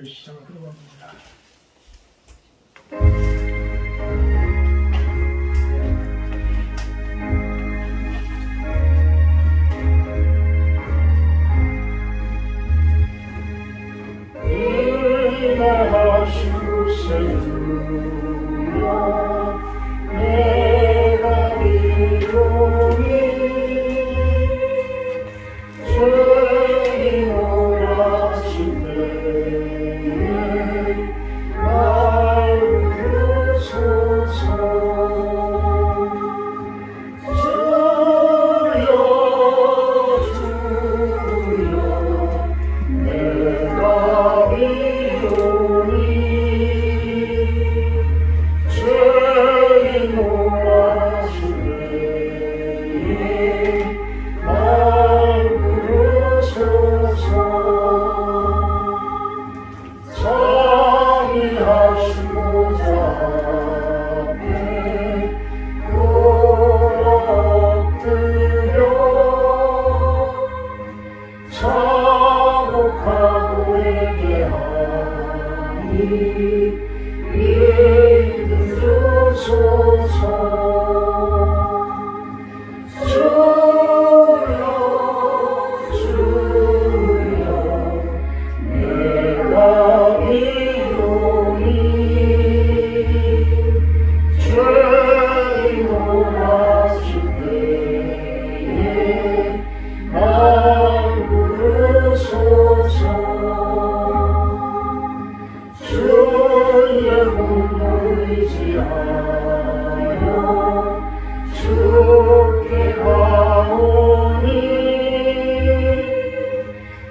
시작하도록 합니다. 인하하시고 세우며 내가 이루니 죄인 오라시네 날 부르소서. 주여 주여 내가 이루니 죄인 오라시네 날 부르소서. 자비하시고자 앞에 엎드려 자복하고 회개하니 믿음 주소서. 주여 주여 내가 이루니 죄인 오라시네 날 부르소서. 주의 공로이지 하여 주께 가오니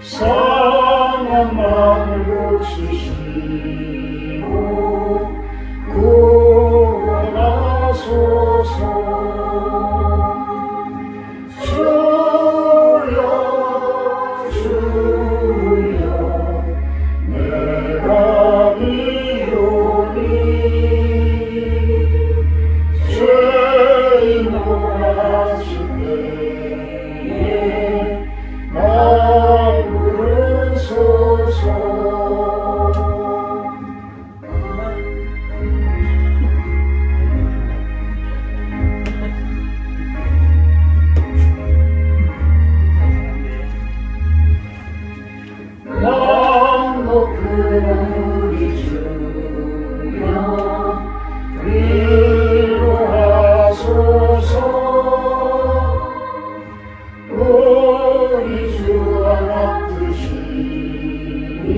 상한 마음을 고치시고 구원하소서. 주여 주여 내가 이루니 죄인 오라시네 날 부르소서. 왕높은 우리 주여 위로하소서. 우리 주 하나 뜻이니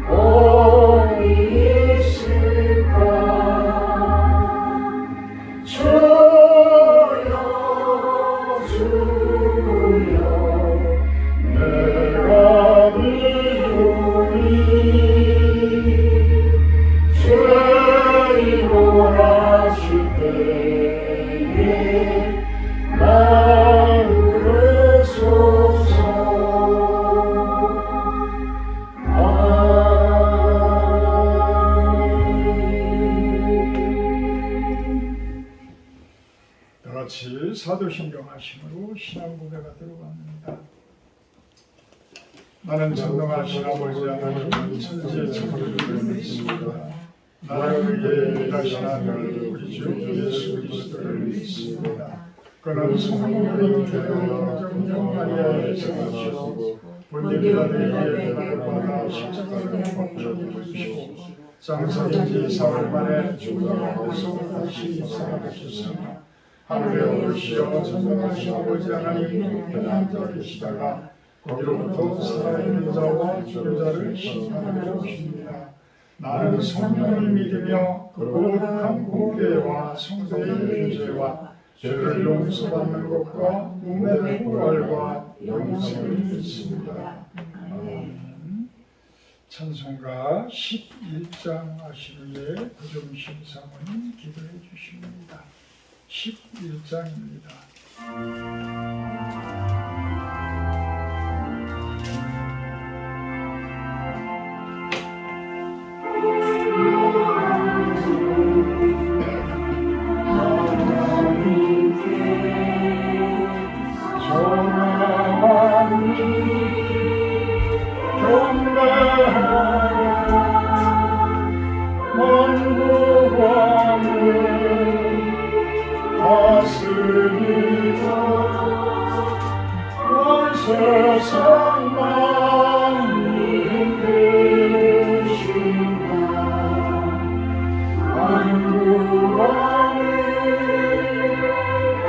어디 있을까. 주여 주여 내가 이루니 죄인 오라실 때에 날 부르소서. 다같이 사도신경 하심으로 신앙 고백하도록 합니다. 나는 전능하신 아버지 하나님 천지의 창조주를 믿습니다. 나를 위해 일하신 하늘 우리 주 예수 그리스도를 믿습니다. 그는 성령으로 되어 정령 마리아에서 나시고 본디 빌라도에게 고난을 받아 십자가를 못 죽으시고 장사된 지 사흘 만에 죽은 가운데서 다시 살아나셨으나 하늘에 오르시어 전능하신 아버지 하나님 편한 자 계시다가 거기로부터 살아있는 자와 죽은 자를 심판하러 오십니다. 나는 성령을 믿으며 거룩한 공회와 성도의 교제와 죄를 용서받는 것과 몸의 부활과 영생을 믿습니다. 아멘. 찬송가 11장 하시기에 구정신 사모님 기도해 주십니다. 11장입니다. 경배하니 세상 만민 들으신다 만국왕을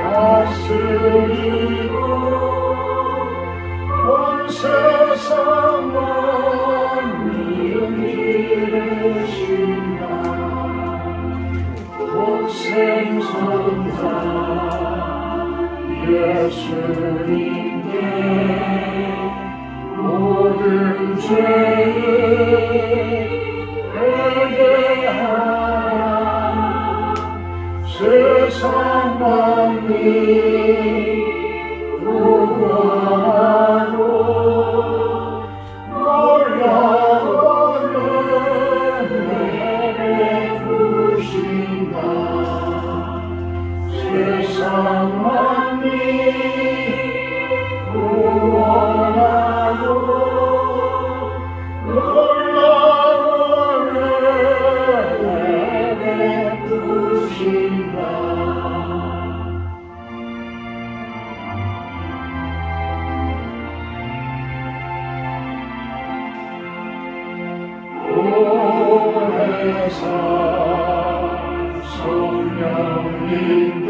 다스리고 온 세상 만민 들으신다 복생성자 예수님께 모든 죄를 회개하라 세상 만민 구원하고 놀라운 은혜를 주신다 세상 만민 구원하고 놀라운 은혜를 주신다 오해사 성령님께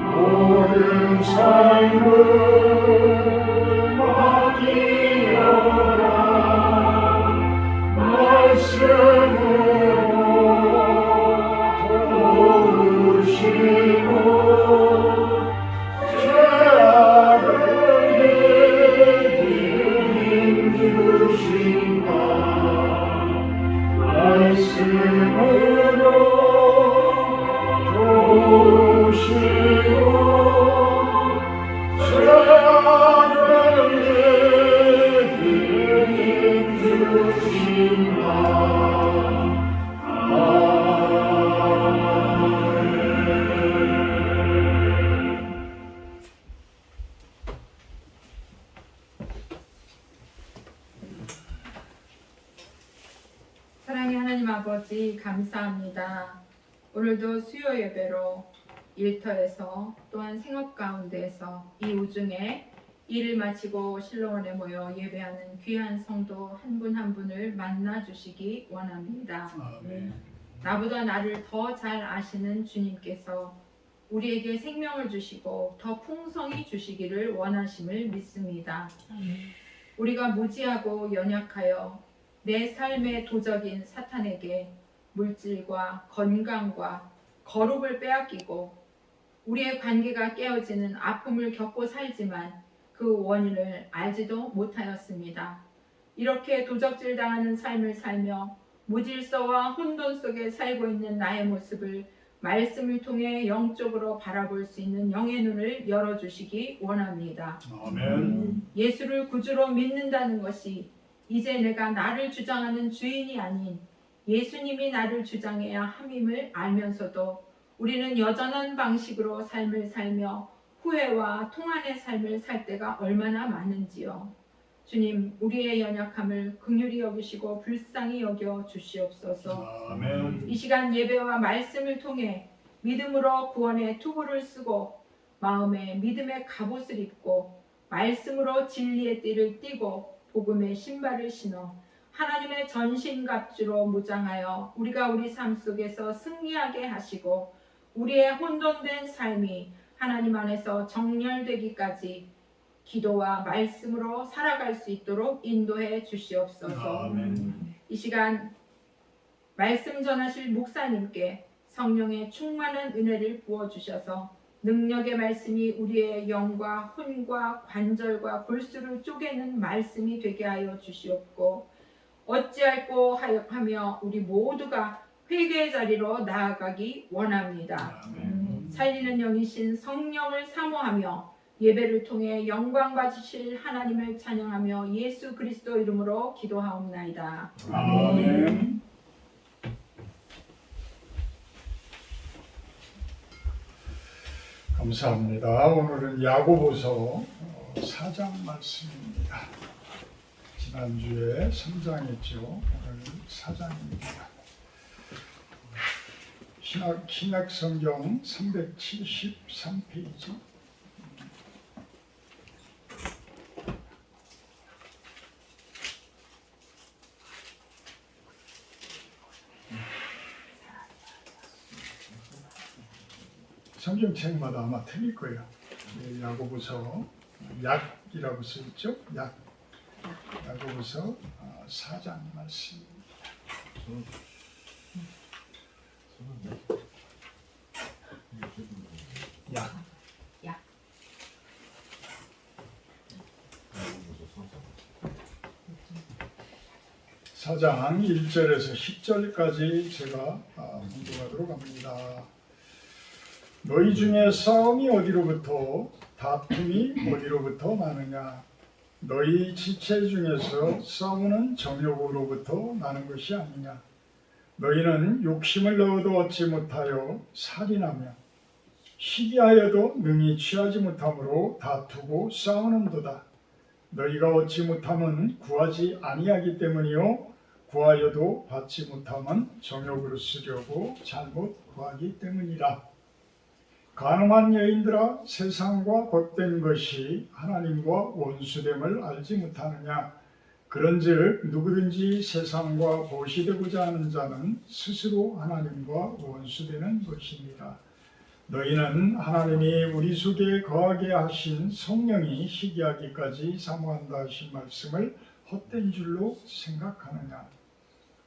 모든 삶을 맡기어라 말씀으로 도우시고 죄악을 이기는 힘 주신다 말씀으로 도우시고 죄악을 이기는 힘 주신다 사랑의 하나님 아버지 감사합니다. 오늘도 수요 예배로 일터에서 또한 생업 가운데에서 이 우중에 일을 마치고 실로원에 모여 예배하는 귀한 성도 한 분 한 분을 만나 주시기 원합니다. 아멘. 나보다 나를 더 잘 아시는 주님께서 우리에게 생명을 주시고 더 풍성히 주시기를 원하심을 믿습니다. 우리가 무지하고 연약하여 내 삶의 도적인 사탄에게 물질과 건강과 거룩을 빼앗기고 우리의 관계가 깨어지는 아픔을 겪고 살지만 그 원인을 알지도 못하였습니다. 이렇게 도적질 당하는 삶을 살며 무질서와 혼돈 속에 살고 있는 나의 모습을 말씀을 통해 영적으로 바라볼 수 있는 영의 눈을 열어주시기 원합니다. 아멘. 예수를 구주로 믿는다는 것이 이제 내가 나를 주장하는 주인이 아닌 예수님이 나를 주장해야 함임을 알면서도 우리는 여전한 방식으로 삶을 살며 후회와 통한의 삶을 살 때가 얼마나 많은지요. 주님, 우리의 연약함을 긍휼히 여기시고 불쌍히 여겨 주시옵소서. 아멘. 이 시간 예배와 말씀을 통해 믿음으로 구원의 투구를 쓰고 마음에 믿음의 갑옷을 입고 말씀으로 진리의 띠를 띠고 복음의 신발을 신어 하나님의 전신갑주로 무장하여 우리가 우리 삶 속에서 승리하게 하시고 우리의 혼돈된 삶이 하나님 안에서 정렬되기까지 기도와 말씀으로 살아갈 수 있도록 인도해 주시옵소서. 아멘. 이 시간 말씀 전하실 목사님께 성령의 충만한 은혜를 부어주셔서 능력의 말씀이 우리의 영과 혼과 관절과 골수를 쪼개는 말씀이 되게 하여 주시옵고 어찌할꼬 하며 우리 모두가 회개의 자리로 나아가기 원합니다. 아멘. 살리는 영이신 성령을 사모하며 예배를 통해 영광 받으실 하나님을 찬양하며 예수 그리스도 이름으로 기도하옵나이다. 아멘. 감사합니다. 오늘은 야고보서 4장 말씀입니다. 지난주에 3장이었죠. 오늘 4장입니다. 신약성경 373페이지 성경책마다 아마 틀릴 거예요. 야고보서 약이라고 써 있죠. 야고보서 4장 말씀입니다. 약. 4장 1절에서 10절까지 제가 공부하도록 합니다. 너희 중에 싸움이 어디로부터 다툼이 어디로부터 나느냐? 너희 지체 중에서 싸우는 정욕으로부터 나는 것이 아니냐? 너희는 욕심을 넣어도 얻지 못하여 살인하며 시기하여도 능히 취하지 못함으로 다투고 싸우는도다. 너희가 얻지 못함은 구하지 아니하기 때문이요 구하여도 받지 못함은 정욕으로 쓰려고 잘못 구하기 때문이라. 가늠한 여인들아, 세상과 벗된 것이 하나님과 원수됨을 알지 못하느냐? 그런즉 누구든지 세상과 보시되고자 하는 자는 스스로 하나님과 원수되는 것입니다. 너희는 하나님이 우리 속에 거하게 하신 성령이 희귀하기까지 사모한다 하신 말씀을 헛된 줄로 생각하느냐?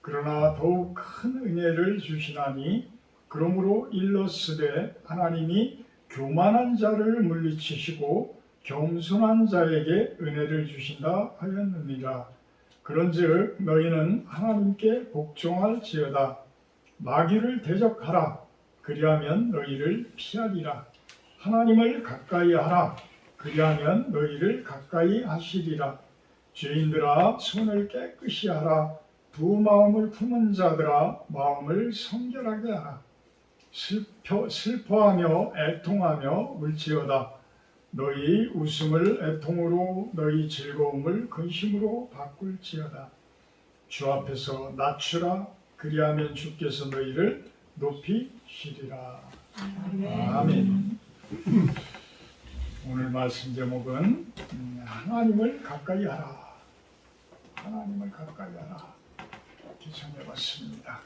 그러나 더욱 큰 은혜를 주시나니 그러므로 일렀으되 하나님이 교만한 자를 물리치시고 겸손한 자에게 은혜를 주신다 하였느니라. 그런즉 너희는 하나님께 복종할지어다. 마귀를 대적하라. 그리하면 너희를 피하리라. 하나님을 가까이 하라. 그리하면 너희를 가까이 하시리라. 죄인들아, 손을 깨끗이 하라. 두 마음을 품은 자들아, 마음을 성결하게 하라. 슬퍼하며 애통하며 울지어다. 너희 웃음을 애통으로 너희 즐거움을 근심으로 바꿀지어다. 주 앞에서 낮추라. 그리하면 주께서 너희를 높이시리라. 아멘. 오늘 말씀 제목은 하나님을 가까이 하라. 하나님을 가까이 하라. 기청해봤습니다.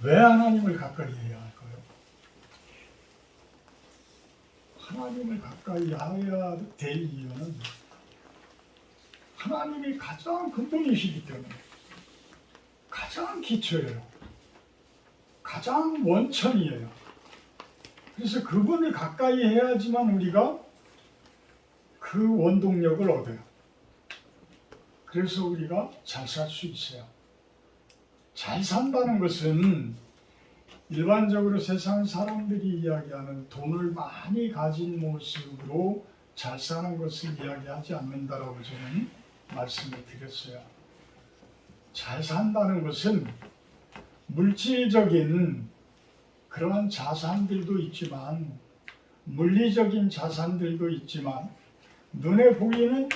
왜 하나님을 가까이 해야 할까요? 하나님을 가까이 해야 될 이유는 하나님이 가장 근본이시기 때문에, 가장 기초예요. 가장 원천이에요. 그래서 그분을 가까이 해야지만 우리가 그 원동력을 얻어요. 그래서 우리가 잘 살 수 있어요. 잘 산다는 것은 일반적으로 세상 사람들이 이야기하는 돈을 많이 가진 모습으로 잘 사는 것을 이야기하지 않는다라고 저는 말씀을 드렸어요. 잘 산다는 것은 물질적인 그러한 자산들도 있지만, 물리적인 자산들도 있지만, 눈에 보이는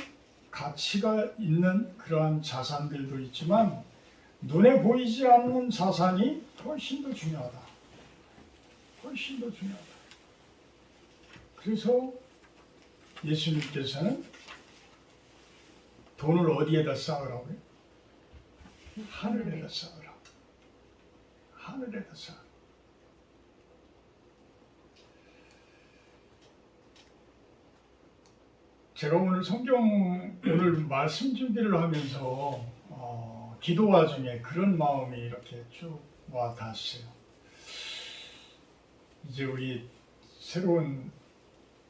가치가 있는 그러한 자산들도 있지만, 눈에 보이지 않는 자산이 훨씬 더 중요하다. 훨씬 더 중요하다. 그래서 예수님께서는 돈을 어디에다 쌓으라고요? 하늘에다 쌓으라. 하늘에다 쌓으라. 제가 오늘 오늘 말씀 준비를 하면서 기도 와중에 그런 마음이 이렇게 쭉 와 닿았어요. 이제 우리 새로운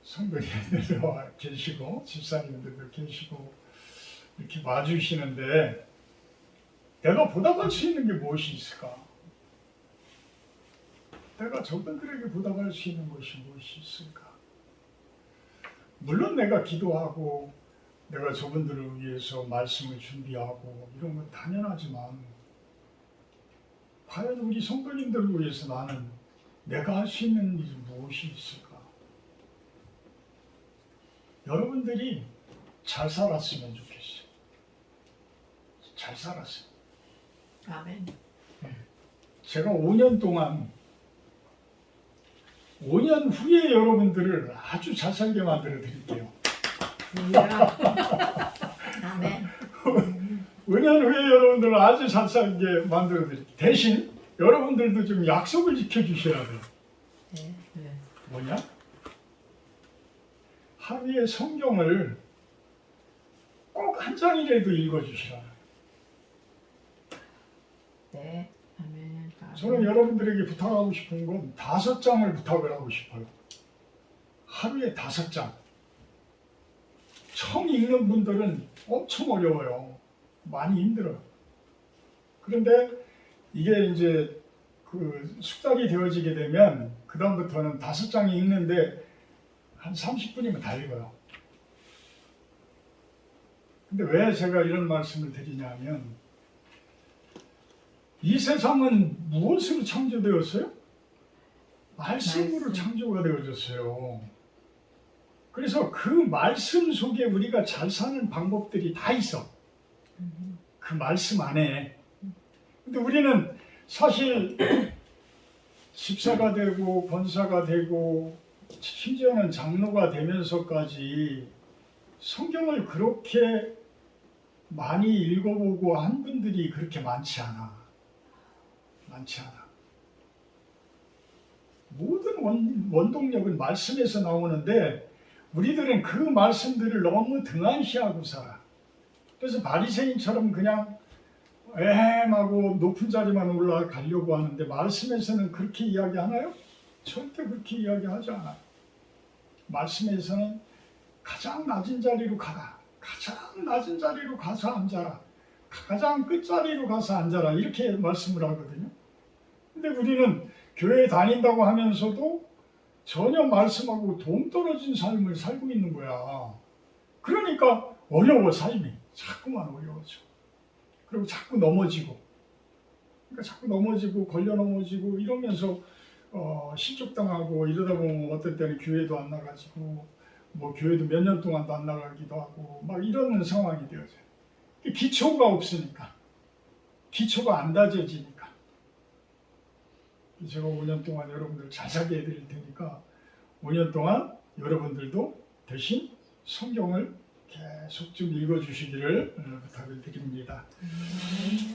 성도님들도 계시고 집사님들도 계시고 이렇게 와주시는데 내가 보답할 수 있는 게 무엇이 있을까? 내가 저분들에게 보답할 수 있는 것이 무엇이 있을까? 물론 내가 기도하고 내가 저분들을 위해서 말씀을 준비하고 이런 건 당연하지만 과연 우리 성도님들을 위해서 나는 내가 할 수 있는 일이 무엇이 있을까? 여러분들이 잘 살았으면 좋겠어요. 잘 살았어요. 아멘. 제가 5년 동안 5년 후에 여러분들을 아주 잘 살게 만들어 드릴게요. 아멘. 5년 후에 여러분들을 아주 잘 살게 만들어 드릴게요. 대신 여러분들도 좀 약속을 지켜주셔야 돼요. 뭐냐? 하루에 성경을 꼭 한 장이라도 읽어주시라. 네. 아멘. 저는 여러분들에게 부탁하고 싶은 건 5장을 부탁을 하고 싶어요. 하루에 5장. 처음 읽는 분들은 엄청 어려워요. 많이 힘들어요. 그런데 이게 이제 그 숙달이 되어지게 되면 그 다음부터는 5장 읽는데 한 30분이면 다 읽어요. 근데 왜 제가 이런 말씀을 드리냐면 이 세상은 무엇으로 창조되었어요? 말씀으로 말씀. 창조가 되어졌어요. 그래서 그 말씀 속에 우리가 잘 사는 방법들이 다 있어. 그 말씀 안에. 근데 우리는 사실 집사가 되고 권사가 되고 심지어는 장로가 되면서까지 성경을 그렇게 많이 읽어보고 한 분들이 그렇게 많지 않아. 많지 않아. 모든 원동력은 말씀에서 나오는데 우리들은 그 말씀들을 너무 등한시하고 살아. 그래서 바리새인처럼 그냥 애매하고 높은 자리만 올라가려고 하는데 말씀에서는 그렇게 이야기하나요? 절대 그렇게 이야기하지 않아요. 말씀에서는 가장 낮은 자리로 가라. 가장 낮은 자리로 가서 앉아라. 가장 끝자리로 가서 앉아라. 이렇게 말씀을 하거든요. 근데 우리는 교회에 다닌다고 하면서도 전혀 말씀하고 동떨어진 삶을 살고 있는 거야. 그러니까 어려워, 삶이. 자꾸만 어려워져. 그리고 자꾸 넘어지고. 그러니까 자꾸 넘어지고 걸려 넘어지고 이러면서 실족당하고 이러다 보면 어떨 때는 교회도 안 나가지고 뭐 교회도 몇 년 동안도 안 나가기도 하고 막 이러는 상황이 되어져요. 기초가 없으니까. 기초가 안 다져지니까. 제가 5년 동안 여러분들 잘 살게 해드릴 테니까 5년 동안 여러분들도 대신 성경을 계속 좀 읽어주시기를 부탁을 드립니다.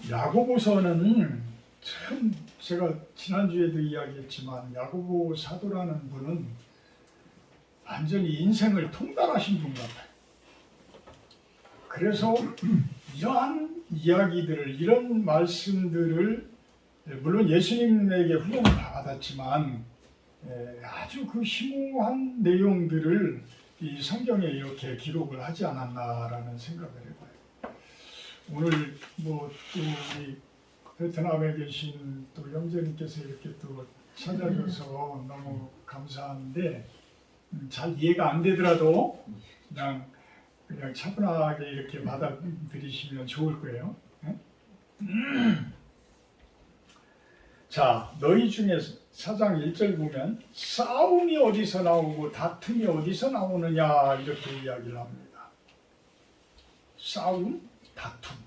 야고보서는 참 제가 지난주에도 이야기했지만 야고보 사도라는 분은 완전히 인생을 통달하신 분 같아요. 그래서 이러한 이야기들을 이런 말씀들을 물론 예수님에게 훈련을 다 받았지만 아주 그 심오한 내용들을 이 성경에 이렇게 기록을 하지 않았나라는 생각을 해봐요. 오늘 뭐 또 우리 베트남에 계신 또 형제님께서 이렇게 또 찾아줘서 너무 감사한데 잘 이해가 안 되더라도 그냥 차분하게 이렇게 받아들이시면 좋을 거예요. 자, 너희 중에 4장 1절 보면 싸움이 어디서 나오고 다툼이 어디서 나오느냐 이렇게 이야기를 합니다. 싸움, 다툼.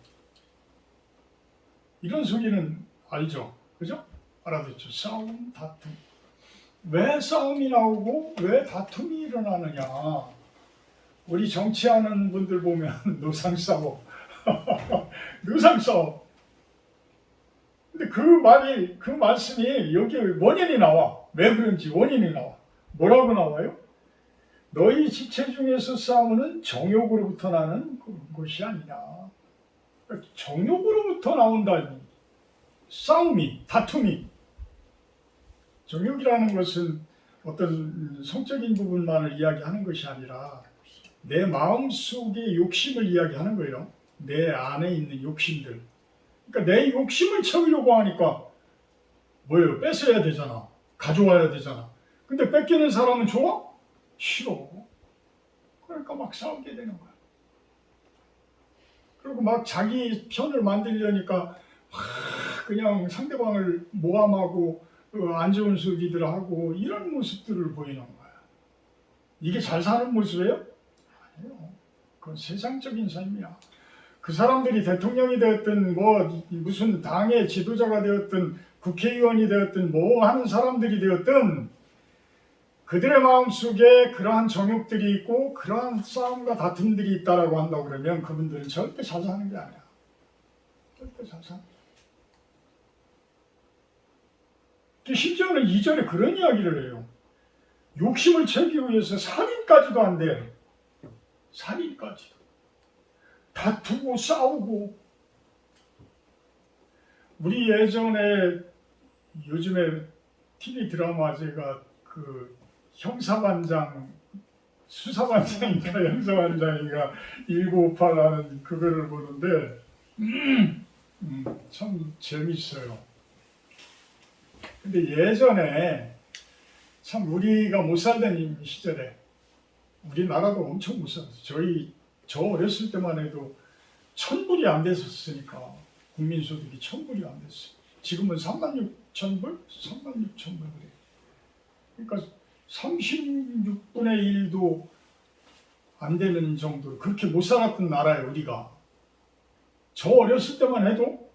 이런 소리는 알죠? 그죠? 알아듣죠? 싸움, 다툼. 왜 싸움이 나오고 왜 다툼이 일어나느냐. 우리 정치하는 분들 보면 노상싸움. 노상싸움. 근데 그 말씀이 여기 원인이 나와. 왜 그런지 원인이 나와. 뭐라고 나와요? 너희 지체 중에서 싸우는 정욕으로부터 나는 것이 아니냐. 정욕으로부터 나온다니. 싸움이, 다툼이. 정욕이라는 것은 어떤 성적인 부분만을 이야기하는 것이 아니라 내 마음속의 욕심을 이야기하는 거예요. 내 안에 있는 욕심들. 그러니까 내 욕심을 채우려고 하니까 뭐예요? 뺏어야 되잖아. 가져와야 되잖아. 근데 뺏기는 사람은 좋아? 싫어. 그러니까 막 싸우게 되는 거야. 그리고 막 자기 편을 만들려니까 그냥 상대방을 모함하고 안 좋은 소리들 하고 이런 모습들을 보이는 거야. 이게 잘 사는 모습이에요? 아니요. 그건 세상적인 삶이야. 그 사람들이 대통령이 되었든 뭐 무슨 당의 지도자가 되었든 국회의원이 되었든 뭐 하는 사람들이 되었든 그들의 마음속에 그러한 정욕들이 있고 그러한 싸움과 다툼들이 있다라고 한다고 그러면 그분들은 절대 잘 사는 게 아니야. 절대 잘 사는 게 아니야. 심지어는 2절에 그런 이야기를 해요. 욕심을 채기 위해서 살인까지도 한대. 살인까지도. 다투고 싸우고. 우리 예전에 요즘에 TV 드라마 제가 그 형사반장 수사반장인가 형사반장인가 1958라는 그거를 보는데 참 재밌어요. 근데 예전에 참 우리가 못 살던 시절에 우리나라도 엄청 못 살았어요. 저 어렸을 때만 해도 1,000불이 안 됐었으니까 국민소득이 1,000불이 안 됐어요. 지금은 36,000불? 36,000불 그래요. 그러니까 36분의 1도 안 되는 정도로 그렇게 못 살았던 나라예요, 우리가. 저 어렸을 때만 해도,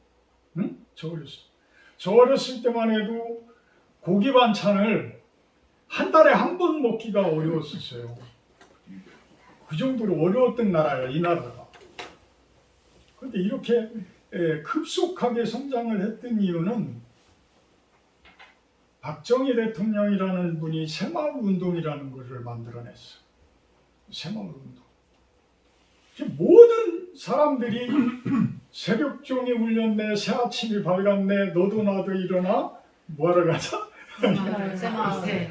저 어렸을 때만 해도 고기 반찬을 한 달에 한 번 먹기가 어려웠었어요. 그 정도로 어려웠던 나라예요, 이 나라가. 그런데 이렇게 급속하게 성장을 했던 이유는 박정희 대통령이라는 분이 새마을운동이라는 것을 만들어냈어요. 새마을운동. 모든 사람들이 새벽종이 울렸네, 새아침이 밝았네, 너도 나도 일어나, 뭐하러 가자? 네.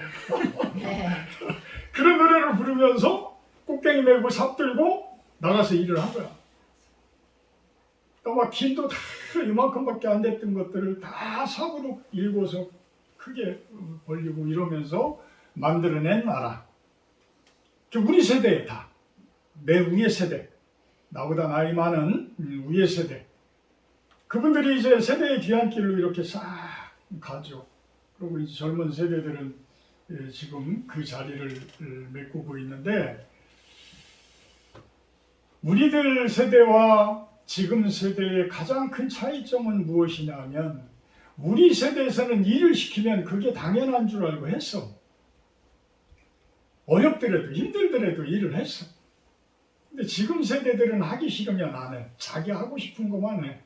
그런 노래를 부르면서 꽃갱이 메고 삽 들고 나가서 일을 한 거야. 막 길도 다 이만큼밖에 안 됐던 것들을 다 삽으로 일궈서 크게 벌리고 이러면서 만들어낸 나라. 우리 세대에 다. 내 위의 세대. 나보다 나이 많은 위의 세대. 그분들이 이제 세대의 뒤안길로 이렇게 싹 가죠. 그리고 이제 젊은 세대들은 지금 그 자리를 메꾸고 있는데, 우리들 세대와 지금 세대의 가장 큰 차이점은 무엇이냐 하면, 우리 세대에서는 일을 시키면 그게 당연한 줄 알고 했어. 어렵더라도 힘들더라도 일을 했어. 근데 지금 세대들은 하기 싫으면 안 해. 자기 하고 싶은 것만 해.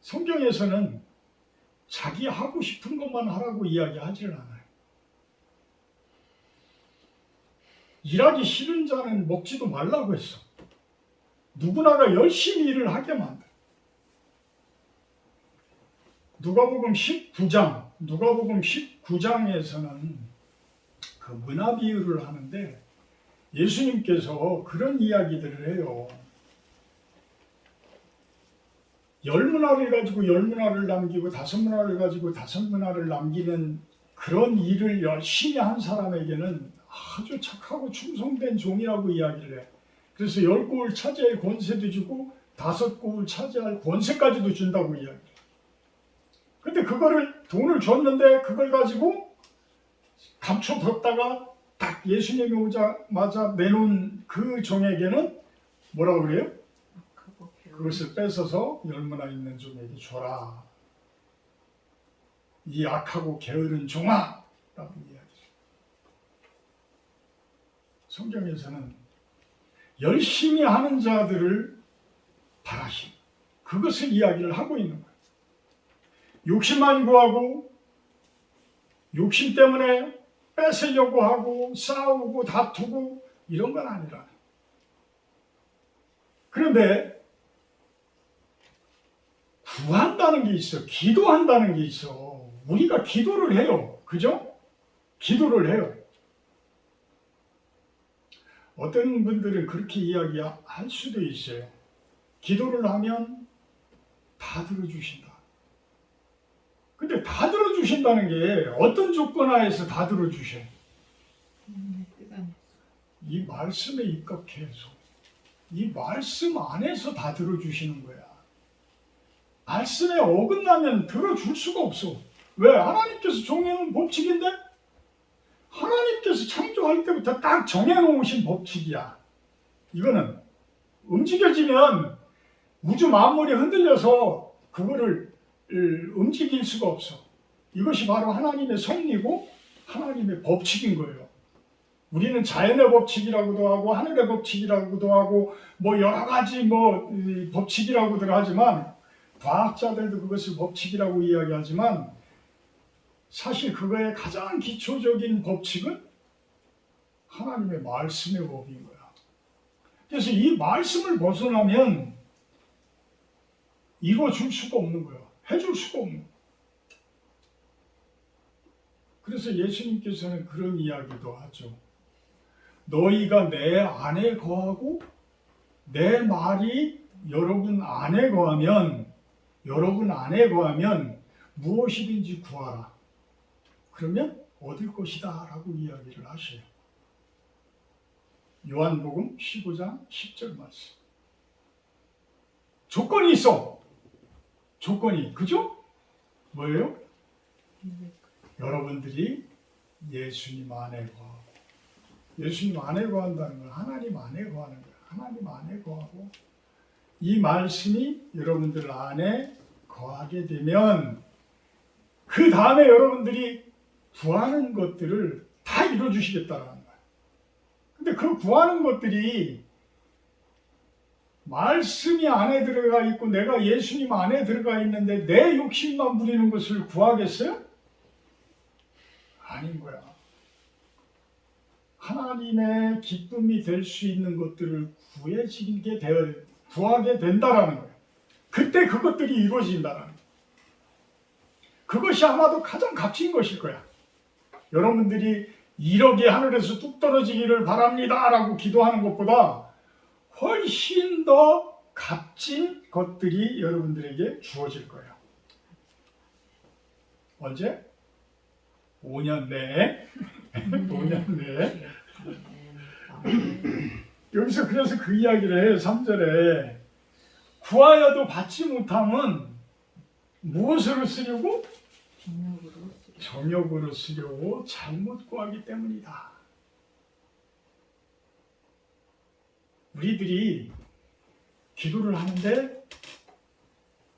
성경에서는 자기 하고 싶은 것만 하라고 이야기하지를 않아요. 일하기 싫은 자는 먹지도 말라고 했어. 누구나가 열심히 일을 하게 만들어. 누가복음 19장에서는 그 문화 비유를 하는데 예수님께서 그런 이야기들을 해요. 10문화를 가지고 10문화를 남기고 5문화를 가지고 5문화를 남기는 그런 일을 열심히 한 사람에게는 아주 착하고 충성된 종이라고 이야기를 해. 그래서 10고을 차지할 권세도 주고 5고을 차지할 권세까지도 준다고 이야기해. 근데 그거를 돈을 줬는데 그걸 가지고 감춰뒀다가 딱 예수님이 오자마자 내놓은 그 종에게는 뭐라고 그래요? 그것을 뺏어서 10문화 있는 종에게 줘라. 이 악하고 게으른 종아! 라고 이야기해요. 성경에서는 열심히 하는 자들을 바라심, 그것을 이야기를 하고 있는 거예요. 욕심만 구하고 욕심 때문에 뺏으려고 하고 싸우고 다투고 이런 건 아니라. 그런데 구한다는 게 있어. 기도한다는 게 있어. 우리가 기도를 해요. 그죠? 기도를 해요. 어떤 분들은 그렇게 이야기할 수도 있어요. 기도를 하면 다 들어주신다. 근데 다 들어주신다는 게 어떤 조건 하에서 다 들어주셔? 이 말씀에 입각해서, 이 말씀 안에서 다 들어주시는 거야. 말씀에 어긋나면 들어줄 수가 없어. 왜? 하나님께서 정해놓은 법칙인데? 하나님께서 창조할 때부터 딱 정해놓으신 법칙이야. 이거는 움직여지면 우주 만물이 흔들려서 그거를 움직일 수가 없어. 이것이 바로 하나님의 섭리고 하나님의 법칙인 거예요. 우리는 자연의 법칙이라고도 하고 하늘의 법칙이라고도 하고 뭐 여러 가지 법칙이라고들 하지만, 과학자들도 그것을 법칙이라고 이야기하지만, 사실 그거의 가장 기초적인 법칙은 하나님의 말씀의 법인 거야. 그래서 이 말씀을 벗어나면 이루어줄 수가 없는 거야. 해줄 수가 없는 거야. 그래서 예수님께서는 그런 이야기도 하죠. 너희가 내 안에 거하고 내 말이 여러분 안에 거하면 무엇이든지 구하라. 그러면 얻을 것이다 라고 이야기를 하셔요. 요한복음 15장 10절 말씀. 조건이 있어. 조건이. 그죠? 뭐예요? 여러분들이 예수님 안에 거하고, 예수님 안에 거한다는 건 하나님 안에 거하는 거예요. 하나님 안에 거하고 이 말씀이 여러분들 안에 거하게 되면 그 다음에 여러분들이 구하는 것들을 다 이루어주시겠다는 거예요. 근데 그 구하는 것들이 말씀이 안에 들어가 있고 내가 예수님 안에 들어가 있는데 내 욕심만 부리는 것을 구하겠어요? 아닌 거야. 하나님의 기쁨이 될 수 있는 것들을 구하게 된다라는 거예요. 그때 그것들이 이루어진다는 거예요. 그것이 아마도 가장 값진 것일 거야. 여러분들이 1억이 하늘에서 뚝 떨어지기를 바랍니다 라고 기도하는 것보다 훨씬 더 값진 것들이 여러분들에게 주어질 거예요. 언제? 5년 내에. 5년 내에. 여기서 그래서 그 이야기를 해요. 3절에 구하여도 받지 못함은 무엇으로 쓰려고? 정욕으로 쓰려고 잘못 구하기 때문이다. 우리들이 기도를 하는데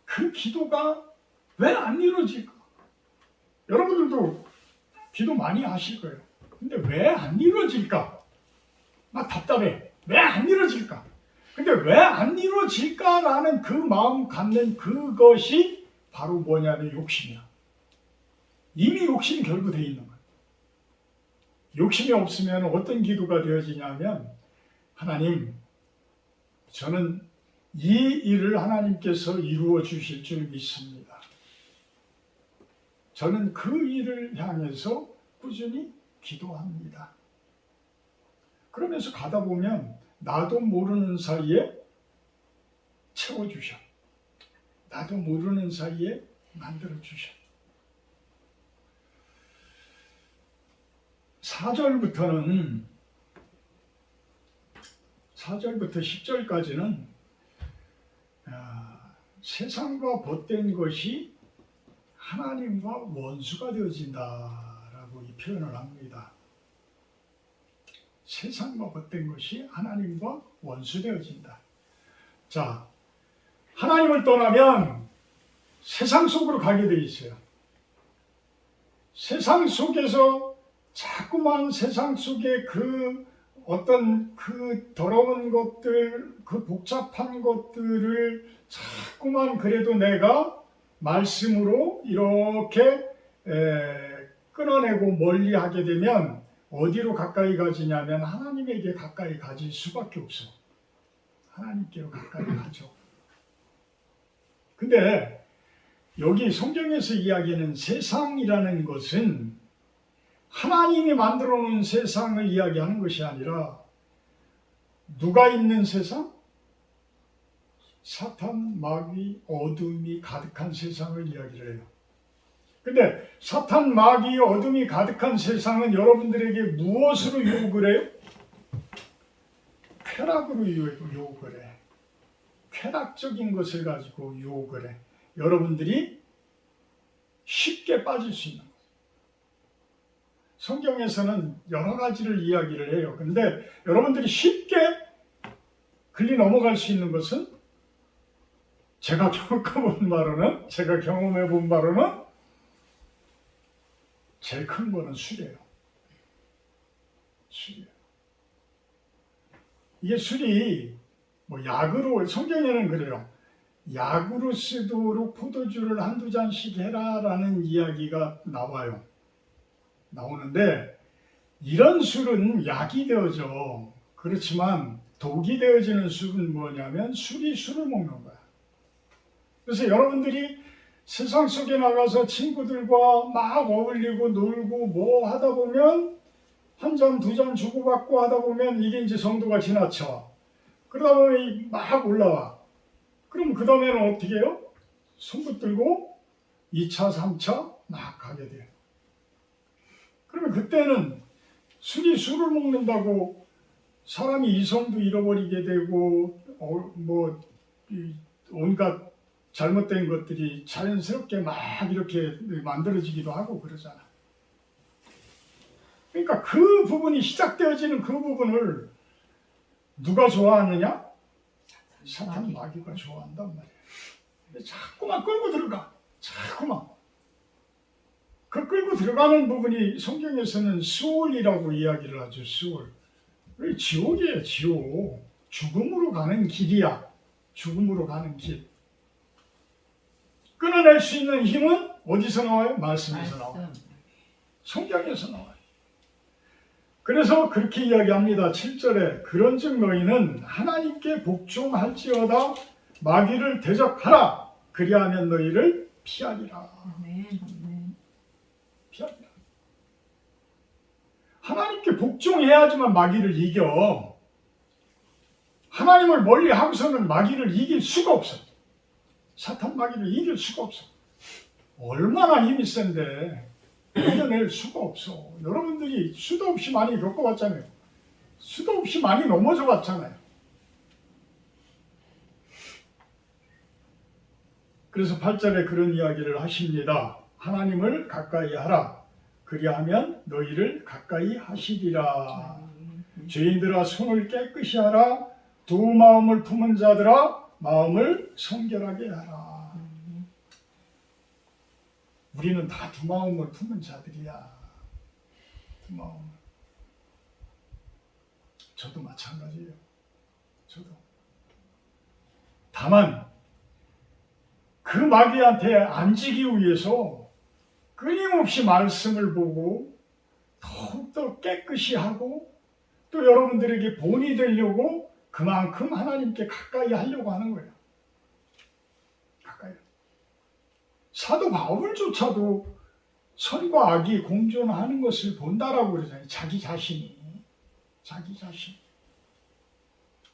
그 기도가 왜 안 이루어질까? 여러분들도 기도 많이 하실 거예요. 근데 왜 안 이루어질까? 나 답답해. 왜 안 이루어질까? 근데 왜 안 이루어질까라는 그 마음 갖는 그것이 바로 뭐냐면 욕심이야. 이미 욕심이 결부되어 있는 거예요. 욕심이 없으면 어떤 기도가 되어지냐면 하나님, 저는 이 일을 하나님께서 이루어 주실 줄 믿습니다. 저는 그 일을 향해서 꾸준히 기도합니다. 그러면서 가다 보면 나도 모르는 사이에 채워주셔. 나도 모르는 사이에 만들어주셔. 4절부터 10절까지는 세상과 벗된 것이 하나님과 원수가 되어진다라고 이 표현을 합니다. 세상과 벗된 것이 하나님과 원수 되어진다. 자, 하나님을 떠나면 세상 속으로 가게 돼 있어요. 세상 속에서 자꾸만 세상 속에 그 어떤 그 더러운 것들, 그 복잡한 것들을 자꾸만 그래도 내가 말씀으로 이렇게 끊어내고 멀리하게 되면 어디로 가까이 가지냐면 하나님에게 가까이 가질 수밖에 없어. 하나님께로 가까이 가죠. 근데 여기 성경에서 이야기하는 세상이라는 것은 하나님이 만들어 놓은 세상을 이야기하는 것이 아니라 누가 있는 세상? 사탄, 마귀, 어둠이 가득한 세상을 이야기를 해요. 근데 사탄, 마귀, 어둠이 가득한 세상은 여러분들에게 무엇으로 유혹을 해요? 쾌락으로 유혹을 해. 쾌락적인 것을 가지고 유혹을 해. 여러분들이 쉽게 빠질 수 있는 거예요. 성경에서는 여러 가지를 이야기를 해요. 근데 여러분들이 쉽게 글리 넘어갈 수 있는 것은 제가 겪어본 바로는, 제가 경험해 본 바로는 제일 큰 거는 술이에요. 술이에요. 이게 술이 뭐 약으로, 성경에는 그래요. 약으로 쓰도록 포도주를 한두 잔씩 해라라는 이야기가 나오는데 이런 술은 약이 되어져. 그렇지만 독이 되어지는 술은 뭐냐면 술이 술을 먹는 거야. 그래서 여러분들이 세상 속에 나가서 친구들과 막 어울리고 놀고 뭐 하다 보면 한 잔, 두 잔 주고받고 하다 보면 이게 이제 정도가 지나쳐. 그러다 보면 막 올라와. 그럼 그 다음에는 어떻게 해요? 손 붙들고 2차, 3차 막 가게 돼요. 그러면 그때는 술이 술을 먹는다고 사람이 이성도 잃어버리게 되고 온갖 잘못된 것들이 자연스럽게 막 이렇게 만들어지기도 하고 그러잖아. 그러니까 그 부분이 시작되어지는 그 부분을 누가 좋아하느냐? 사탄 마귀가 좋아한단 말이야. 자꾸만 끌고 들어가. 자꾸만. 그 끌고 들어가는 부분이 성경에서는 수월이라고 이야기를 하죠. 수월. 지옥이에요. 지옥. 죽음으로 가는 길이야. 죽음으로 가는 길. 끊어낼 수 있는 힘은 어디서 나와요? 말씀에서 나와요. 성경에서 나와요. 그래서 그렇게 이야기합니다. 7절에 그런즉 너희는 하나님께 복종할지어다 마귀를 대적하라. 그리하면 너희를 피하리라. 피하리라. 하나님께 복종해야지만 마귀를 이겨. 하나님을 멀리 하고서는 마귀를 이길 수가 없어. 사탄 마귀를 이길 수가 없어. 얼마나 힘이 센데 이겨낼 수가 없어. 여러분들이 수도 없이 많이 겪어봤잖아요. 수도 없이 많이 넘어져 봤잖아요. 그래서 8절에 그런 이야기를 하십니다. 하나님을 가까이 하라. 그리하면 너희를 가까이 하시리라. 죄인들아 손을 깨끗이 하라. 두 마음을 품은 자들아 마음을 성결하게 하라. 우리는 다 두 마음을 품은 자들이야. 두 마음. 저도 마찬가지예요. 저도. 다만 그 마귀한테 안 지기 위해서 끊임없이 말씀을 보고 더욱더 깨끗이 하고 또 여러분들에게 본이 되려고 그만큼 하나님께 가까이 하려고 하는 거예요. 가까이. 사도 바울조차도 선과 악이 공존하는 것을 본다라고 그러잖아요. 자기 자신이. 자기 자신.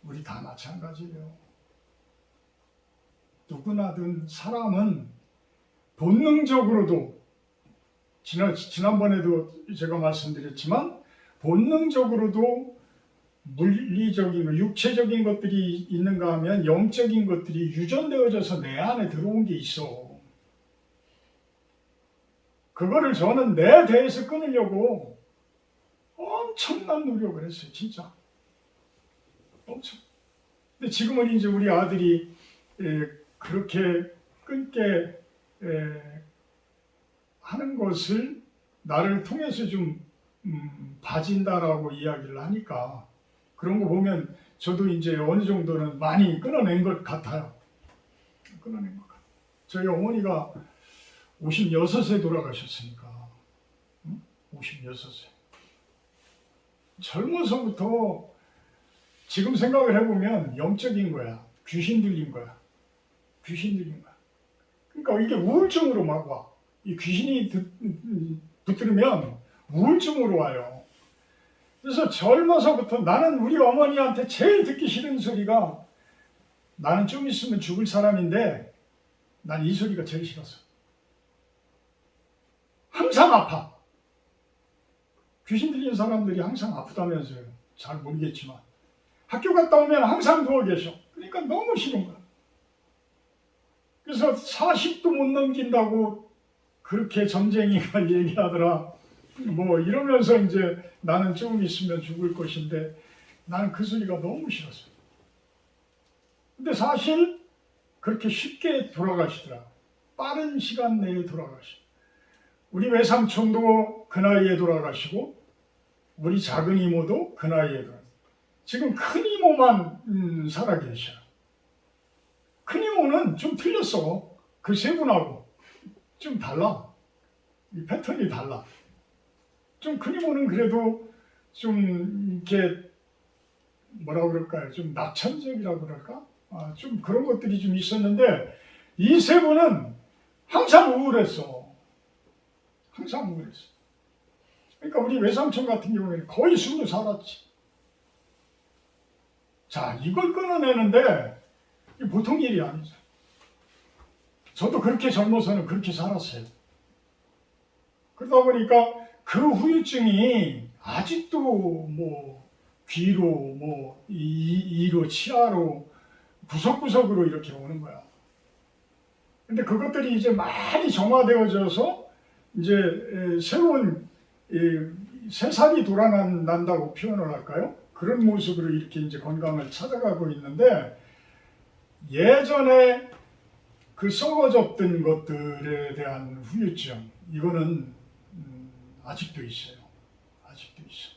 우리 다 마찬가지예요. 누구나든 사람은 본능적으로도 지난번에도 제가 말씀드렸지만 본능적으로도 물리적인 육체적인 것들이 있는가 하면 영적인 것들이 유전되어져서 내 안에 들어온 게 있어. 그거를 저는 내 대해서 끊으려고 엄청난 노력을 했어요. 진짜. 엄청. 근데 지금은 이제 우리 아들이 그렇게 끊게 하는 것을 나를 통해서 좀 봐진다라고 이야기를 하니까 그런 거 보면 저도 이제 어느 정도는 많이 끊어낸 것 같아요. 끊어낸 것 같아요. 저희 어머니가 56세 돌아가셨으니까 56세. 젊어서부터 지금 생각을 해보면 영적인 거야. 귀신 들린 거야. 귀신 들린 거야. 그러니까 이게 우울증으로 막 와. 이 귀신이 붙들면 우울증으로 와요. 그래서 젊어서부터 나는 우리 어머니한테 제일 듣기 싫은 소리가 나는 좀 있으면 죽을 사람인데 난 이 소리가 제일 싫었어. 항상 아파. 귀신 들린 사람들이 항상 아프다면서요. 잘 모르겠지만. 학교 갔다 오면 항상 누워 계셔. 그러니까 너무 싫은 거야. 그래서 40도 못 넘긴다고 그렇게 점쟁이가 얘기하더라. 뭐 이러면서 이제 나는 조금 있으면 죽을 것인데 나는 그 소리가 너무 싫었어요. 근데 사실 그렇게 쉽게 돌아가시더라. 빠른 시간 내에 돌아가시고 우리 외삼촌도 그 나이에 돌아가시고 우리 작은 이모도 그 나이에 돌아가시고 지금 큰 이모만 살아 계셔. 큰 이모는 좀 틀렸어. 그 세 분하고 좀 달라. 이 패턴이 달라. 좀 큰 이모는 그래도 좀 이렇게 뭐라 그럴까요? 좀 낙천적이라고 그럴까? 좀 그런 것들이 좀 있었는데 이 세 분은 항상 우울했어. 항상 우울했어. 그러니까 우리 외삼촌 같은 경우에는 거의 숨을 살았지. 자, 이걸 끊어내는데 이게 보통 일이 아니죠. 저도 그렇게 젊어서는 그렇게 살았어요. 그러다 보니까 그 후유증이 아직도 뭐 귀로 뭐 이로 치아로 구석구석으로 이렇게 오는 거야. 근데 그것들이 이제 많이 정화되어져서 이제 새로운 새살이 돌아난다고 표현을 할까요? 그런 모습으로 이렇게 이제 건강을 찾아가고 있는데 예전에 그 썩어졌던 것들에 대한 후유증 이거는 아직도 있어요. 아직도 있어.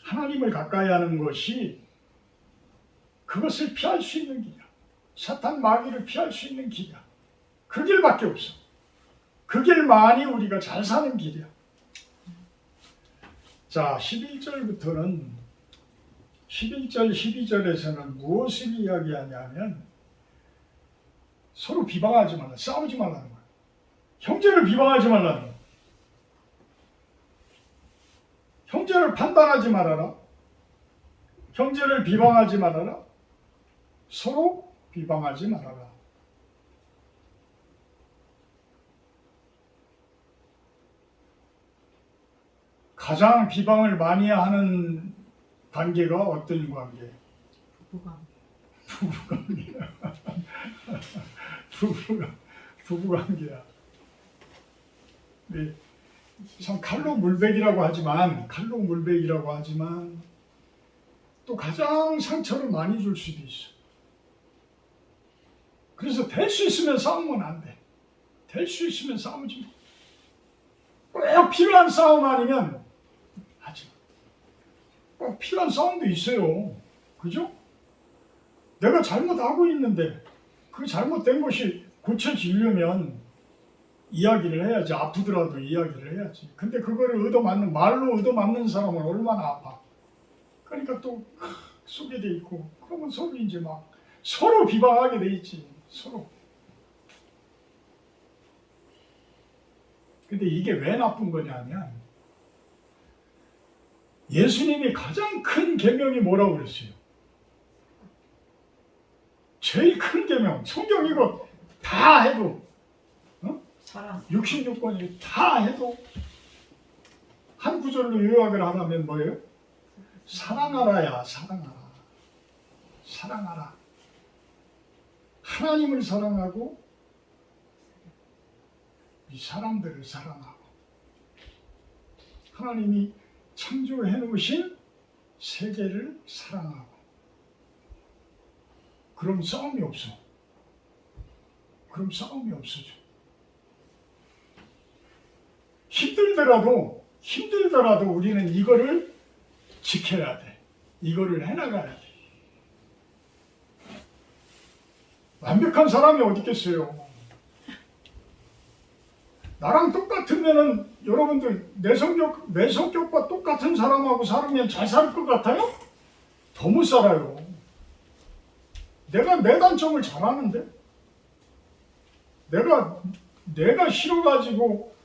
하나님을 가까이 하는 것이 그것을 피할 수 있는 길이야. 사탄 마귀를 피할 수 있는 길이야. 그 길밖에 없어. 그 길만이 우리가 잘 사는 길이야. 자, 11절부터는 11절, 12절에서는 무엇을 이야기하냐면 서로 비방하지 말라, 싸우지 말라는 거야. 형제를 비방하지 말라는 거야. 형제를 판단하지 말아라. 형제를 비방하지 말아라. 서로 비방하지 말아라. 가장 비방을 많이 하는 관계가 어떤 관계? 부부관계야. 네, 참 칼로 물베기라고 하지만 또 가장 상처를 많이 줄 수도 있어. 그래서 될 수 있으면 싸우면 안 돼. 될 수 있으면 싸우지 마. 꼭 필요한 싸움 아니면 하지 마. 꼭 필요한 싸움도 있어요. 그죠? 내가 잘못하고 있는데 그 잘못된 것이 고쳐지려면 이야기를 해야지. 아프더라도 이야기를 해야지. 근데 그거를 말로 얻어맞는 사람은 얼마나 아파. 그러니까 또 속에 돼 있고 그러면 서로 이제 막 서로 비방하게 돼 있지. 서로. 근데 이게 왜 나쁜 거냐면 예수님이 가장 큰 계명이 뭐라고 그랬어요? 제일 큰 계명. 성경 이거 다 해도 사랑. 66권이 다 해도 한 구절로 요약을 하라면 뭐예요? 사랑하라야. 사랑하라. 사랑하라. 하나님을 사랑하고 이 사람들을 사랑하고 하나님이 창조해 놓으신 세계를 사랑하고 그럼 싸움이 없어. 그럼 싸움이 없어져. 힘들더라도 우리는 이거를 지켜야 돼. 이거를 해나가야 돼. 완벽한 사람이 어디 있겠어요? 나랑 똑같으면은 여러분들 내 성격과 똑같은 사람하고 살으면 잘 살 것 같아요? 더 못 살아요. 내가 내 단점을 잘 아는데 내가 싫어가지고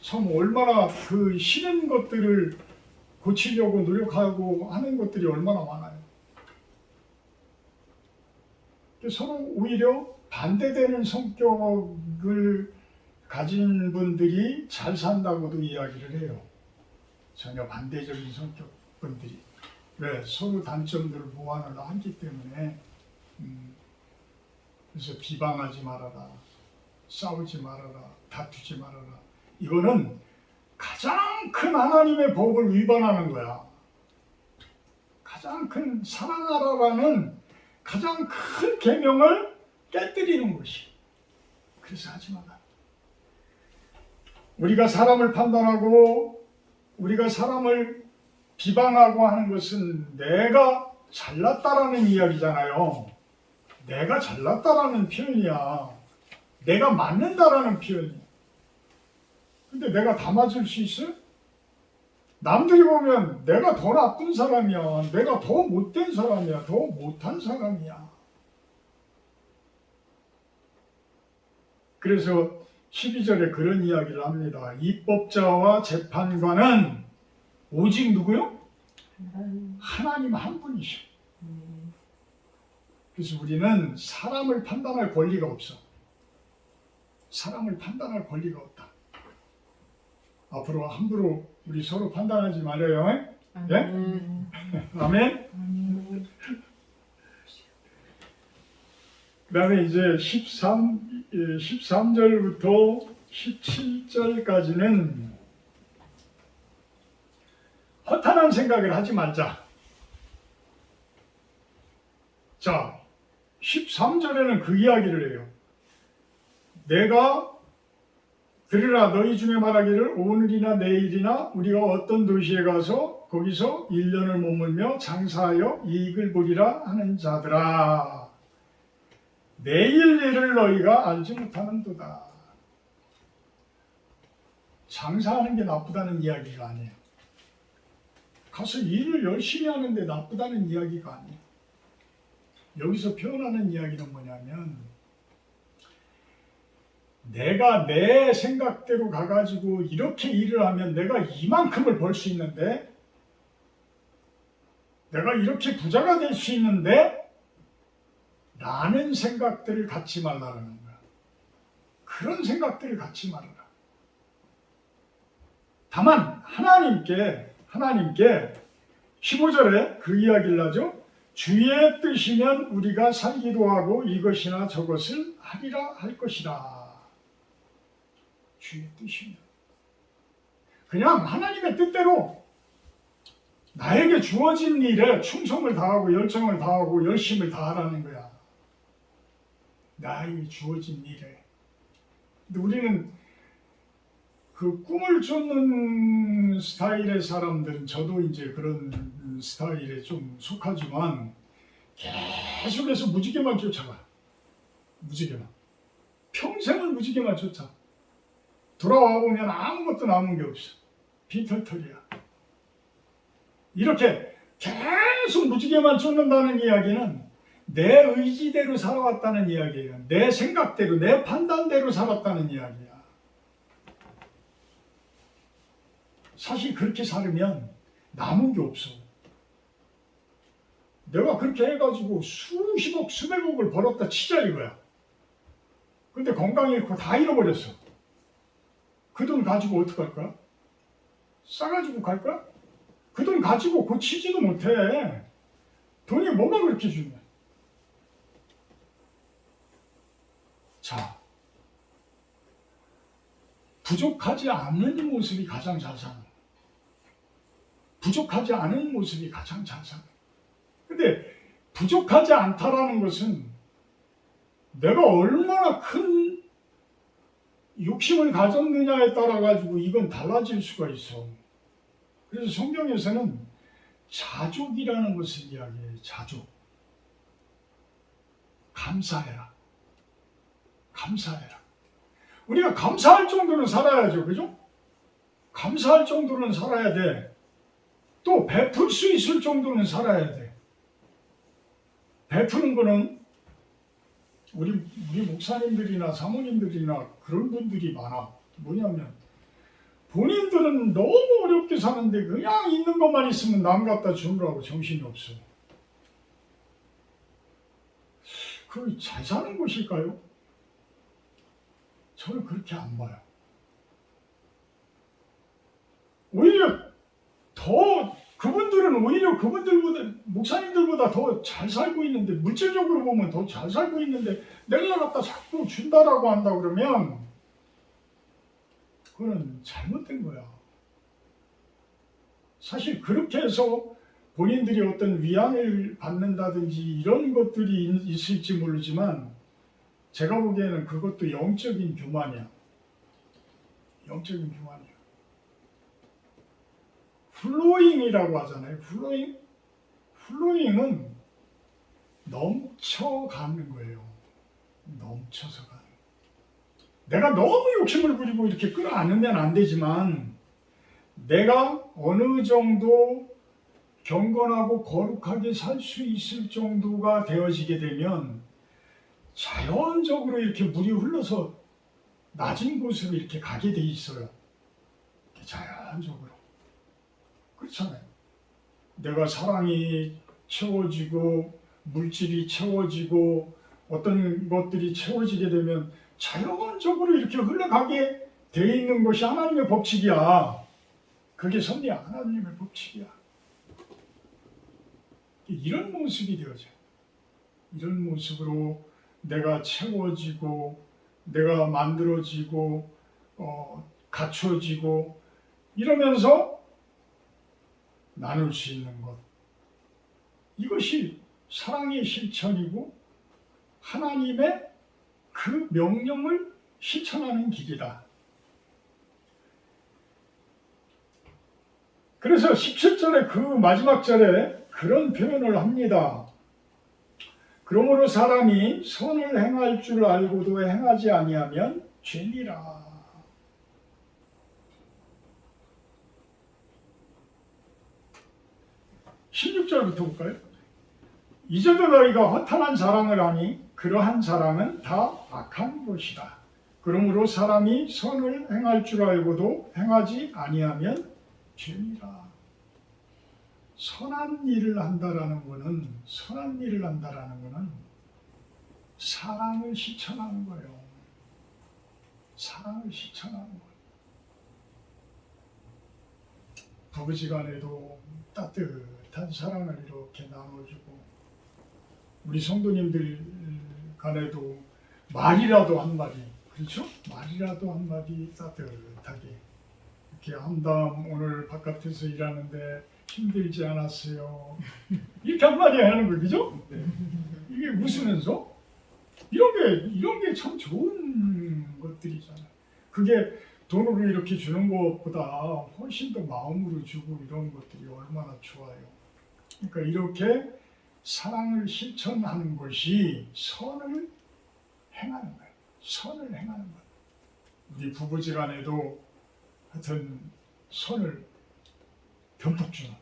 참 얼마나 그 싫은 것들을 고치려고 노력하고 하는 것들이 얼마나 많아요. 서로 오히려 반대되는 성격을 가진 분들이 잘 산다고도 이야기를 해요. 전혀 반대적인 성격 분들이. 왜? 서로 단점들을 보완을 하기 때문에. 그래서 비방하지 말아라. 싸우지 말아라. 다투지 말아라. 이거는 가장 큰 하나님의 법을 위반하는 거야. 가장 큰 사랑하라라는 가장 큰 계명을 깨뜨리는 것이. 그래서 하지 마라. 우리가 사람을 판단하고 우리가 사람을 비방하고 하는 것은 내가 잘났다라는 이야기잖아요. 내가 잘났다라는 표현이야. 내가 맞는다라는 표현이야. 근데 내가 다 맞을 수 있어요? 남들이 보면 내가 더 나쁜 사람이야. 내가 더 못된 사람이야. 더 못한 사람이야. 그래서 12절에 그런 이야기를 합니다. 입법자와 재판관은 오직 누구요? 하나님 한 분이셔. 그래서 우리는 사람을 판단할 권리가 없어. 사람을 판단할 권리가 없다. 앞으로 함부로 우리 서로 판단하지 말아요. 예? 아멘? 그 다음에 이제 13절부터 17절까지는 허탄한 생각을 하지 말자. 자, 13절에는 그 이야기를 해요. 내가 들으라 너희 중에 말하기를 오늘이나 내일이나 우리가 어떤 도시에 가서 거기서 1년을 머물며 장사하여 이익을 보리라 하는 자들아. 내일 일을 너희가 알지 못하는도다. 장사하는 게 나쁘다는 이야기가 아니에요. 가서 일을 열심히 하는데 나쁘다는 이야기가 아니에요. 여기서 표현하는 이야기는 뭐냐면 내가 내 생각대로 가가지고 이렇게 일을 하면 내가 이만큼을 벌 수 있는데 내가 이렇게 부자가 될 수 있는데 라는 생각들을 갖지 말라는 거야. 그런 생각들을 갖지 말아라. 다만 하나님께 15절에 그 이야기를 하죠. 주의 뜻이면 우리가 살기도 하고 이것이나 저것을 하리라 할 것이라. 주의 뜻이면 그냥 하나님의 뜻대로 나에게 주어진 일에 충성을 다하고 열정을 다하고 열심을 다하라는 거야. 나에게 주어진 일에. 근데 우리는 그 꿈을 쫓는 스타일의 사람들은 저도 이제 그런 스타일에 좀 속하지만 계속해서 무지개만 쫓아가. 무지개만. 평생을 무지개만 쫓아. 돌아와 보면 아무것도 남은 게 없어. 빈털털이야. 이렇게 계속 무지개만 쫓는다는 이야기는 내 의지대로 살아왔다는 이야기예요. 내 생각대로, 내 판단대로 살았다는 이야기야. 사실 그렇게 살으면 남은 게 없어. 내가 그렇게 해가지고 수십억, 수백억을 벌었다 치자 이거야. 근데 건강 잃고 다 잃어버렸어. 그 돈 가지고 어떡할 거야? 싸가지고 갈 거야? 그 돈 가지고 고치지도 못해. 돈이 뭐가 그렇게 중요해? 자, 부족하지 않는 모습이 가장 잘 사는 거야. 부족하지 않은 모습이 가장 잘 사는 거야. 근데 부족하지 않다라는 것은 내가 얼마나 큰 욕심을 가졌느냐에 따라 가지고 이건 달라질 수가 있어. 그래서 성경에서는 자족이라는 것을 이야기해요. 자족. 감사해라. 감사해라. 우리가 감사할 정도는 살아야죠. 그죠? 감사할 정도는 살아야 돼. 또 베풀 수 있을 정도는 살아야 돼. 베푸는 거는 우리 목사님들이나 사모님들이나 그런 분들이 많아. 뭐냐면 본인들은 너무 어렵게 사는데 그냥 있는 것만 있으면 남 갖다 주느라고 정신이 없어. 그걸 잘 사는 것일까요? 저는 그렇게 안 봐요. 오히려 그분들보다 목사님들보다 더 잘 살고 있는데, 물질적으로 보면 더 잘 살고 있는데 내가 갖다 자꾸 준다라고 한다 그러면 그거는 잘못된 거야. 사실 그렇게 해서 본인들이 어떤 위안을 받는다든지 이런 것들이 있을지 모르지만 제가 보기에는 그것도 영적인 교만이야. 영적인 교만이야. 플로잉이라고 하잖아요. 플로잉은 넘쳐가는 거예요. 넘쳐서 가는. 내가 너무 욕심을 부리고 이렇게 끌어안으면 안 되지만 내가 어느 정도 경건하고 거룩하게 살 수 있을 정도가 되어지게 되면 자연적으로 이렇게 물이 흘러서 낮은 곳으로 이렇게 가게 돼 있어요. 자연적으로. 그렇잖아요. 내가 사랑이 채워지고 물질이 채워지고 어떤 것들이 채워지게 되면 자연적으로 이렇게 흘러가게 돼 있는 것이 하나님의 법칙이야. 그게 섭리야. 하나님의 법칙이야. 이런 모습이 되어져요. 이런 모습으로 내가 채워지고 내가 만들어지고 갖춰지고 이러면서 나눌 수 있는 것. 이것이 사랑의 실천이고 하나님의 그 명령을 실천하는 길이다. 그래서 17절의 그 마지막 절에 그런 표현을 합니다. 그러므로 사람이 선을 행할 줄 알고도 행하지 아니하면 죄니라. 16절부터 볼까요? 이제도 너희가 허탄한 사랑을 하니 그러한 사랑은 다 악한 것이다. 그러므로 사람이 선을 행할 줄 알고도 행하지 아니하면 죄니라. 선한 일을 한다라는 것은 사랑을 실천하는 거예요. 사랑을 실천하는 거예요. 부부지간에도 따뜻한 사랑을 이렇게 나눠주고 우리 성도님들 간에도 말이라도 한마디, 그렇죠? 말이라도 한마디 따뜻하게 이렇게 한담 오늘 바깥에서 일하는데 힘들지 않았어요. 이렇게 한마디 하는 거, 그죠? 이게 웃으면서 이런 게 참 좋은 것들이잖아요. 그게 돈으로 이렇게 주는 것보다 훨씬 더 마음으로 주고 이런 것들이 얼마나 좋아요. 그러니까 이렇게 사랑을 실천하는 것이 선을 행하는 거예요. 선을 행하는 거예요. 우리 부부지간에도 하여튼 선을 듬뿍 주는,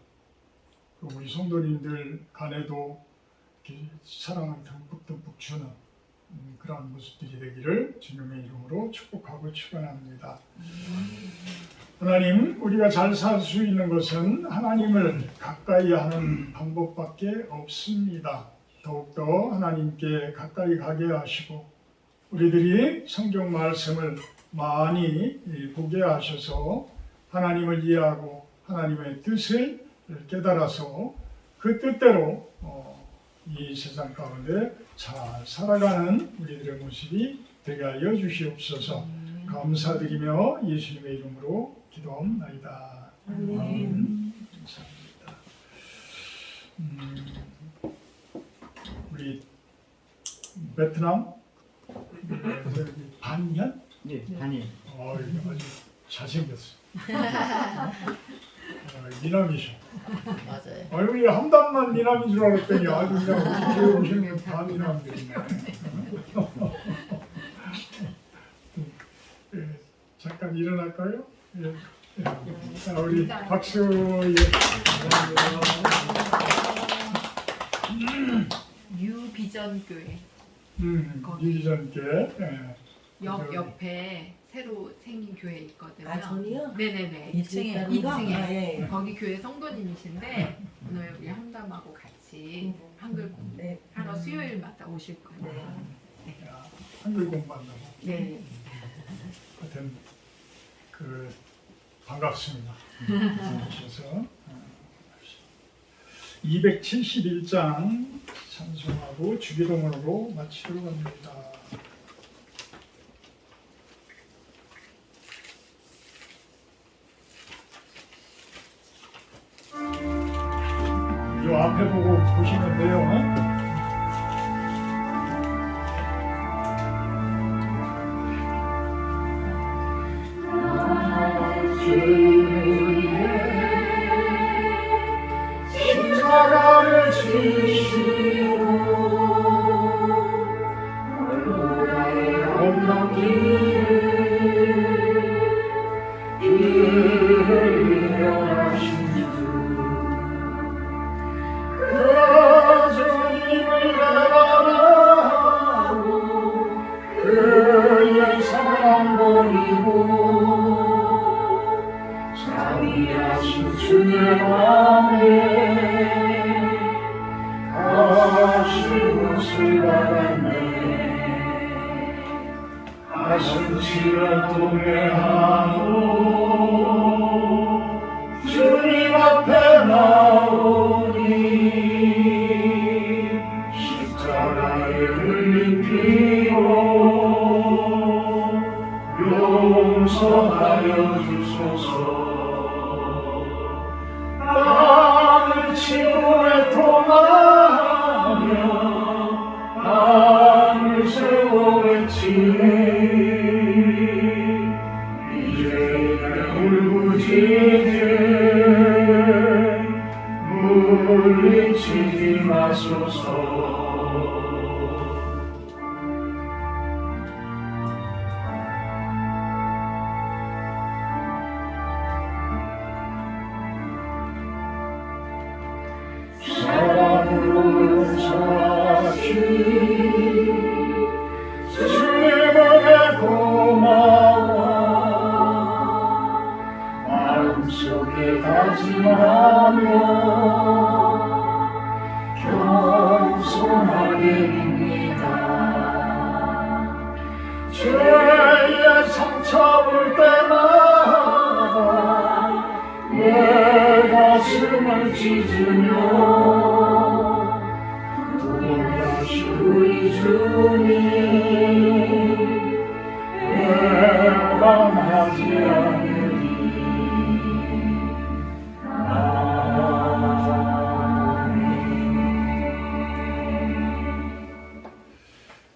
우리 성도님들 간에도 이렇게 사랑을 듬뿍 주는 그런 모습들이 되기를 주님의 이름으로 축복하고 축원합니다. 하나님, 우리가 잘 살 수 있는 것은 하나님을 가까이 하는 방법밖에 없습니다. 더욱더 하나님께 가까이 가게 하시고 우리들이 성경 말씀을 많이 보게 하셔서 하나님을 이해하고 하나님의 뜻을 깨달아서 그 뜻대로 이 세상 가운데 잘 살아가는 우리들의 모습이 되게 하여 주시옵소서. 감사드리며 예수님의 이름으로 기도합나이다. 아멘. 감사합니다. 우리 베트남 반현? 네, 반현. 아주 잘생겼어. 미남이셔. 맞아요. 우리 한담만 미남인 줄 알았더니 아주 그냥 우리 오시는 다 미남들이네. 잠깐 일어날까요? 예. 자, 우리 박수. 예. 뉴비전 교회 유전께. 예. 역 옆에 새로 생긴 교회 있거든요. 아, 저기요? 네네네. 2층에. 2층에. 예. 거기 교회 성도님이신데 오늘 우리 한담하고 같이 한글 네. 공부하러 수요일마다 오실 거예요. 야, 한글 공부한다고. 네. 하여튼 반갑습니다. 오셔서 271장 찬송하고 주기도문으로 마치러 갑니다. 요 앞에 보고 보시면 돼요. 십자가를 주시고 골고다의 언덕길을 길을 이어가신 주 그 주님을 배반하고 그의 사랑 버리고 자비하신 주의 마음에 가신 것을 받았네. 가슴치를 도매하고 주님 앞에 나오니 십자가에 흘리피고 용서하여 주소서. 땅을 치고 애통하며 땅을 세워 외치네. 이제 울부짖네. 물리치지 마소서. 사랑으로 용서하시 주님에게 고마워. 마음속에 다짐하며 겸손하게 빕니다. 죄의 상처 볼 때마다 내 가슴을 찢으며 두 번 다시 우리 주님 배반하지 않으리.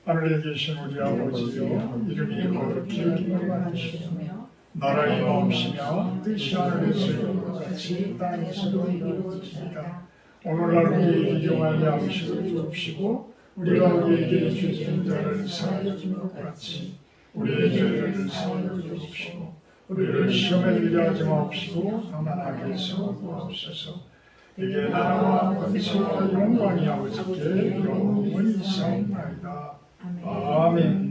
하늘에 계신 우리 아버지여, 이름이 거룩히 여김을 나라의 마음시며 뜻이 하늘에서 이룬 것 같이 땅에서도 이루어지리이다. 오늘날 우리에게 일용할 양식을 주옵시고 우리가 우리에게 죄 지은 자를 사하여 준 것 같이 우리의 죄를 사하여 주옵시고 우리를 시험에 들게 하지 마옵시고 다만 악에서 구하옵소서. 이게 나라와 권세와 영광이 아버지께 영원히 있사옵나이다. 아멘.